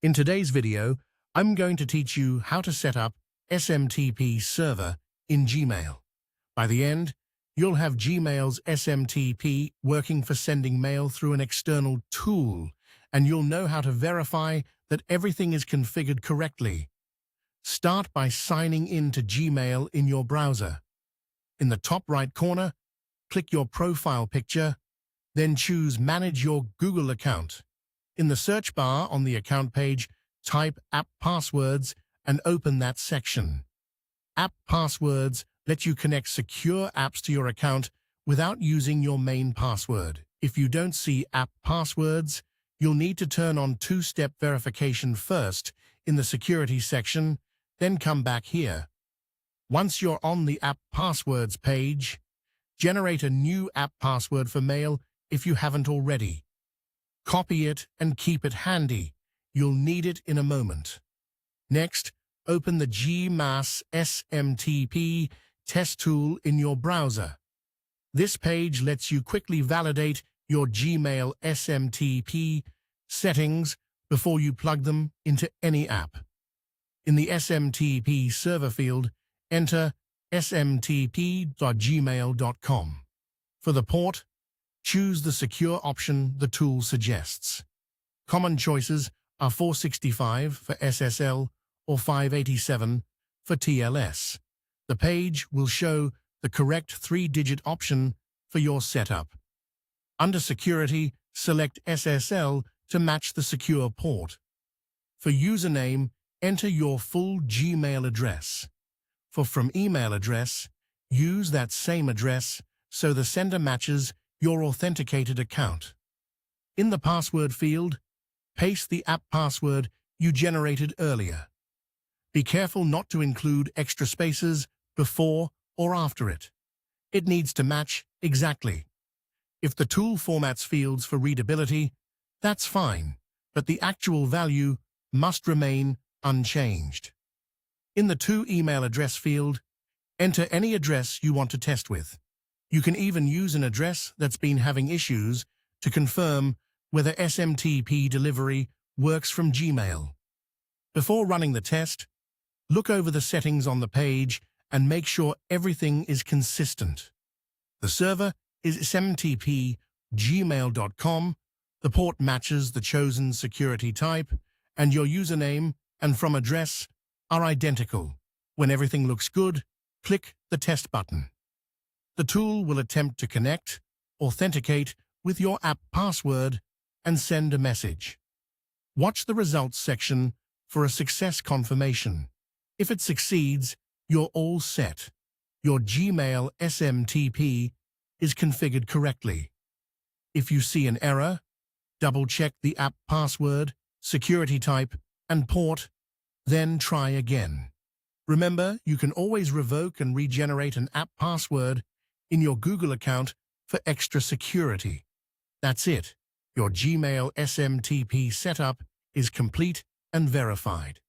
In today's video, I'm going to teach you how to set up SMTP server in Gmail. By the end, you'll have Gmail's SMTP working for sending mail through an external tool, and you'll know how to verify that everything is configured correctly. Start by signing in to Gmail in your browser. In the top right corner, click your profile picture, then choose Manage your Google account. In the search bar on the account page, type App Passwords and open that section. App Passwords let you connect secure apps to your account without using your main password. If you don't see App Passwords, you'll need to turn on two-step verification first in the security section, then come back here. Once you're on the App Passwords page, generate a new app password for mail if you haven't already. Copy it and keep it handy. You'll need it in a moment. Next, open the Gmail SMTP test tool in your browser. This page lets you quickly validate your Gmail SMTP settings before you plug them into any app. In the SMTP server field, enter smtp.gmail.com. For the port, choose the secure option the tool suggests. Common choices are 465 for SSL or 587 for TLS. The page will show the correct three-digit option for your setup. Under Security, select SSL to match the secure port. For username, enter your full Gmail address. For from email address, use that same address so the sender matches your authenticated account. In the password field, paste the app password you generated earlier. Be careful not to include extra spaces before or after it. It needs to match exactly. If the tool formats fields for readability, that's fine, but the actual value must remain unchanged. In the to email address field, enter any address you want to test with. You can even use an address that's been having issues to confirm whether SMTP delivery works from Gmail. Before running the test, look over the settings on the page and make sure everything is consistent. The server is smtp.gmail.com, the port matches the chosen security type, and your username and from address are identical. When everything looks good, click the test button. The tool will attempt to connect, authenticate with your app password, and send a message. Watch the results section for a success confirmation. If it succeeds, you're all set. Your Gmail SMTP is configured correctly. If you see an error, double-check the app password, security type, and port, then try again. Remember, you can always revoke and regenerate an app password in your Google account for extra security. That's it. Your Gmail SMTP setup is complete and verified.